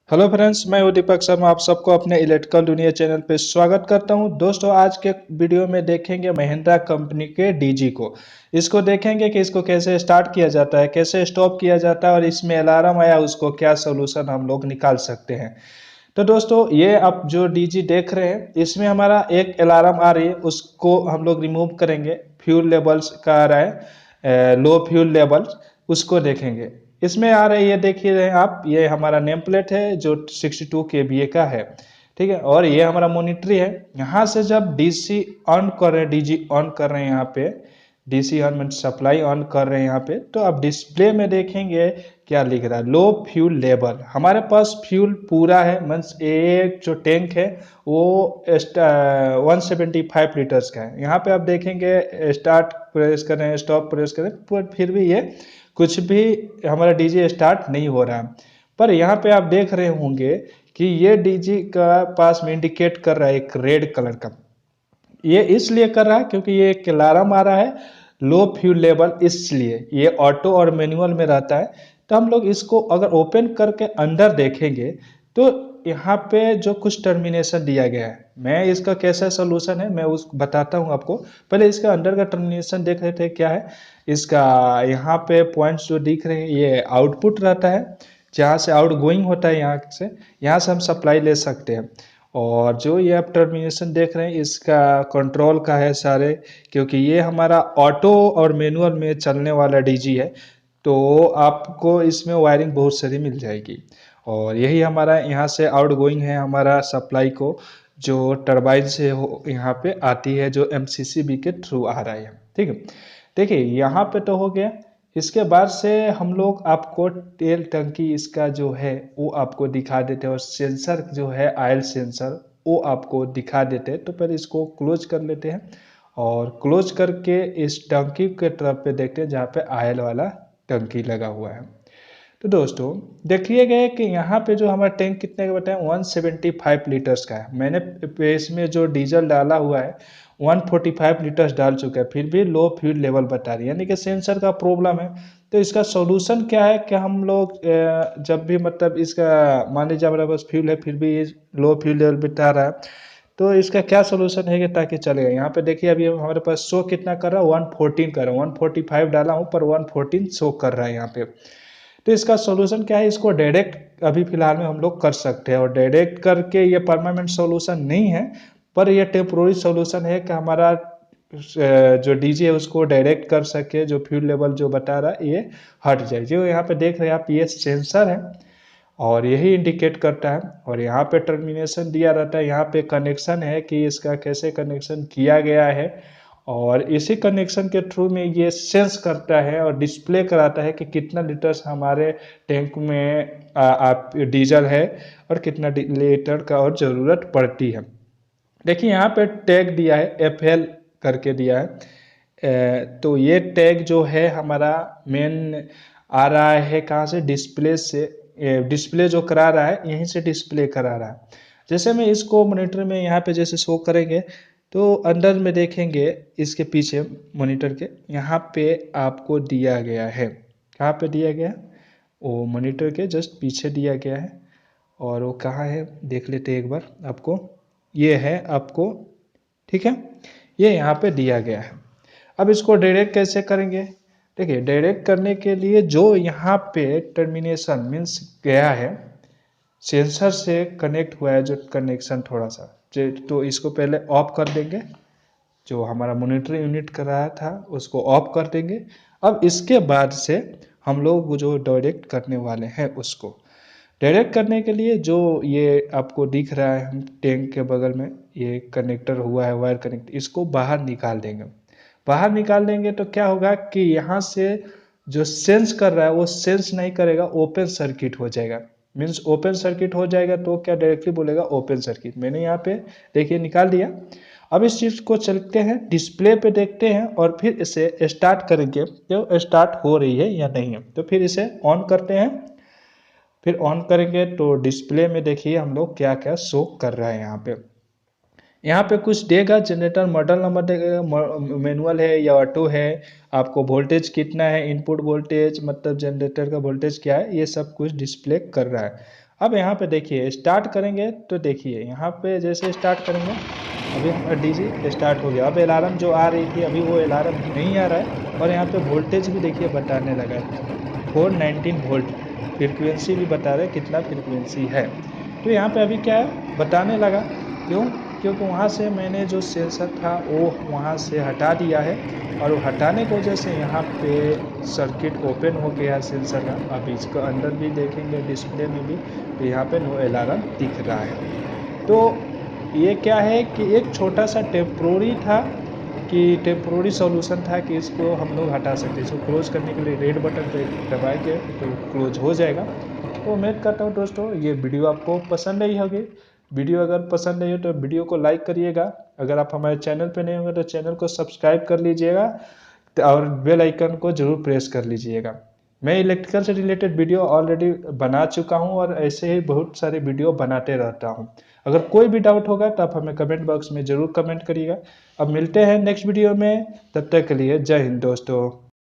Hello friends, मैं हूं दीपक शर्मा। आप सबको अपने इलेक्ट्रिकल दुनिया चैनल पे स्वागत करता हूं। दोस्तों, आज के वीडियो में देखेंगे महिंद्रा कंपनी के डीजी को। इसको देखेंगे कि इसको कैसे स्टार्ट किया जाता है, कैसे स्टॉप किया जाता है और इसमें अलार्म आया उसको क्या सोल्यूशन हम लोग निकाल सकते हैं। तो दोस्तों, ये आप जो डीजी देख रहे हैं इसमें हमारा एक अलार्म आ रही है, उसको हम लोग रिमूव करेंगे। फ्यूल लेवल्स का आ रहा है, लो फ्यूल लेवल, उसको देखेंगे। इसमें आ रही है, देखिए रहे हैं आप, ये हमारा नेम प्लेट है जो 62 kVA का है। ठीक है, और ये हमारा मॉनिटरी है। यहाँ से जब डीसी ऑन कर रहे हैं, डीजी ऑन कर रहे हैं, यहाँ पे डीसी ऑन में सप्लाई ऑन कर रहे हैं यहाँ पे, तो आप डिस्प्ले में देखेंगे क्या लिख रहा है, लो फ्यूल लेवल। हमारे पास फ्यूल पूरा है, मीन्स एक जो टैंक है वो 175 लीटर्स का है। यहाँ पे आप देखेंगे स्टार्ट प्रेस करें, स्टॉप प्रेस करें, पर फिर भी ये कुछ भी हमारा डीजे स्टार्ट नहीं हो रहा है। पर यहाँ पे आप देख रहे होंगे कि ये डीजी का पास में इंडिकेट कर रहा है एक रेड कलर का। ये इसलिए कर रहा है क्योंकि ये एक अलार्म आ रहा है लो फ्यूल लेवल, इसलिए ये ऑटो और मैनुअल में रहता है। तो हम लोग इसको अगर ओपन करके अंदर देखेंगे तो यहाँ पे जो कुछ टर्मिनेशन दिया गया है, मैं इसका कैसा सोल्यूशन है मैं उस बताता हूँ आपको। पहले इसका अंदर का टर्मिनेशन देख रहे थे क्या है। इसका यहाँ पे पॉइंट्स जो दिख रहे हैं ये आउटपुट रहता है, जहाँ से आउट गोइंग होता है, यहाँ से हम सप्लाई ले सकते हैं। और जो ये आप टर्मिनेशन देख रहे हैं इसका कंट्रोल का है सारे, क्योंकि ये हमारा ऑटो और मैनुअल में चलने वाला डीजी है। तो आपको इसमें वायरिंग बहुत सारी मिल जाएगी। और यही हमारा यहाँ से आउट गोइंग है, हमारा सप्लाई को जो टरबाइन से हो यहाँ पे आती है, जो एमसीसीबी के थ्रू आ रहा है। ठीक है, देखिए यहाँ पे तो हो गया। इसके बाद से हम लोग आपको तेल टंकी इसका जो है वो आपको दिखा देते हैं, और सेंसर जो है ऑयल सेंसर वो आपको दिखा देते हैं। तो पहले इसको क्लोज कर लेते हैं और क्लोज करके इस टंकी के तरफ पे देखते हैं जहाँ पे ऑयल वाला टंकी लगा हुआ है। तो दोस्तों देखिएगा कि यहाँ पे जो हमारा टैंक कितने का बताया, 175 लीटर्स का है। मैंने इसमें जो डीजल डाला हुआ है 145 लीटर्स डाल चुका है, फिर भी लो फ्यूल लेवल बता रही है, यानी कि सेंसर का प्रॉब्लम है। तो इसका सॉल्यूशन क्या है कि हम लोग जब भी मतलब इसका मान लीजिए हमारे पास फ्यूल है फिर भी ये लो फ्यूल लेवल बता रहा है, तो इसका क्या सोल्यूशन है कि ताकि चलेगा। यहाँ पे देखिए अभी हमारे पास शो कितना कर रहा है, 114 कर रहा है। 145 डाला हूँ पर 114 शो कर रहा है यहाँ पे। तो इसका सॉल्यूशन क्या है, इसको डायरेक्ट अभी फिलहाल में हम लोग कर सकते हैं। और डायरेक्ट करके ये परमानेंट सॉल्यूशन नहीं है, पर ये टेम्पोररी सॉल्यूशन है कि हमारा जो डीजे है उसको डायरेक्ट कर सके, जो फ्यूल लेवल जो बता रहा है ये हट जाए। जो यहाँ पे देख रहे हैं आप, ये सेंसर है और यही इंडिकेट करता है। और यहाँ पे टर्मिनेशन दिया रहता है, यहाँ पे कनेक्शन है कि इसका कैसे कनेक्शन किया गया है। और इसी कनेक्शन के थ्रू में ये सेंस करता है और डिस्प्ले कराता है कि कितना लीटर्स हमारे टैंक में आप डीजल है और कितना लीटर का और ज़रूरत पड़ती है। देखिए यहाँ पे टैग दिया है FL करके दिया है। तो ये टैग जो है हमारा मेन आ रहा है कहाँ से, डिस्प्ले से। डिस्प्ले जो करा रहा है यहीं से डिस्प्ले करा रहा है। जैसे मैं इसको मॉनिटर में यहाँ पे जैसे शो करेंगे तो अंदर में देखेंगे इसके पीछे मॉनिटर के यहाँ पे आपको दिया गया है, कहाँ पे दिया गया, वो मॉनिटर के जस्ट पीछे दिया गया है। और वो कहाँ है देख लेते हैं एक बार आपको, ये है आपको, ठीक है, ये यहाँ पे दिया गया है। अब इसको डायरेक्ट कैसे करेंगे, देखिए डायरेक्ट करने के लिए जो यहाँ पे टर्मिनेशन मीन्स गया है, सेंसर से कनेक्ट हुआ है जो कनेक्शन थोड़ा सा, तो इसको पहले ऑफ कर देंगे। जो हमारा मॉनिटर यूनिट कर रहा था उसको ऑफ कर देंगे। अब इसके बाद से हम लोग जो डायरेक्ट करने वाले हैं उसको डायरेक्ट करने के लिए जो ये आपको दिख रहा है, हम टैंक के बगल में ये कनेक्टर हुआ है वायर कनेक्ट, इसको बाहर निकाल देंगे। बाहर निकाल देंगे तो क्या होगा कि यहाँ से जो सेंस कर रहा है वो सेंस नहीं करेगा, ओपन सर्किट हो जाएगा। मीन्स ओपन सर्किट हो जाएगा तो क्या डायरेक्टली बोलेगा ओपन सर्किट। मैंने यहाँ पे देखिए निकाल दिया। अब इस चीज़ को चलते हैं डिस्प्ले पे देखते हैं और फिर इसे स्टार्ट करेंगे तो स्टार्ट हो रही है या नहीं है। तो फिर इसे ऑन करते हैं, फिर ऑन करेंगे तो डिस्प्ले में देखिए हम लोग क्या क्या शो कर रहा है। यहाँ पे कुछ देगा, जनरेटर मॉडल नंबर देगा, मैनुअल है या ऑटो है, आपको वोल्टेज कितना है, इनपुट वोल्टेज मतलब जनरेटर का वोल्टेज क्या है, ये सब कुछ डिस्प्ले कर रहा है। अब यहाँ पे देखिए स्टार्ट करेंगे तो देखिए यहाँ पे जैसे स्टार्ट करेंगे अभी हमारा डीजे स्टार्ट हो गया। अब अलार्म जो आ रही थी अभी वो अलार्म नहीं आ रहा है और यहाँ पे वोल्टेज भी देखिए बताने लगा है 419 वोल्ट। फ्रीक्वेंसी भी बता रहे कितना फ्रीक्वेंसी है। तो यहाँ पे अभी क्या है बताने लगा, क्यों? क्योंकि वहाँ से मैंने जो सेंसर था वो वहाँ से हटा दिया है और वो हटाने की वजह से यहाँ पे सर्किट ओपन हो गया सेंसर का। अब इसके अंदर भी देखेंगे डिस्प्ले में भी तो यहाँ पे नो अलार्म दिख रहा है। तो ये क्या है कि एक छोटा सा टेम्प्रोरी था कि टेम्प्रोरी सॉल्यूशन था कि इसको हम लोग हटा सकते हैं। इसको क्लोज करने के लिए रेड बटन पे दबाएंगे तो क्लोज हो जाएगा। तो उम्मीद करता हूँ दोस्तों ये वीडियो आपको पसंद आई होगी। वीडियो अगर पसंद आई हो तो वीडियो को लाइक करिएगा। अगर आप हमारे चैनल पे नए होंगे तो चैनल को सब्सक्राइब कर लीजिएगा और बेल आइकन को जरूर प्रेस कर लीजिएगा। मैं इलेक्ट्रिकल से रिलेटेड वीडियो ऑलरेडी बना चुका हूं और ऐसे ही बहुत सारे वीडियो बनाते रहता हूं। अगर कोई भी डाउट होगा तो आप हमें कमेंट बॉक्स में जरूर कमेंट करिएगा। अब मिलते हैं नेक्स्ट वीडियो में, तब तक के लिए जय हिंद दोस्तों।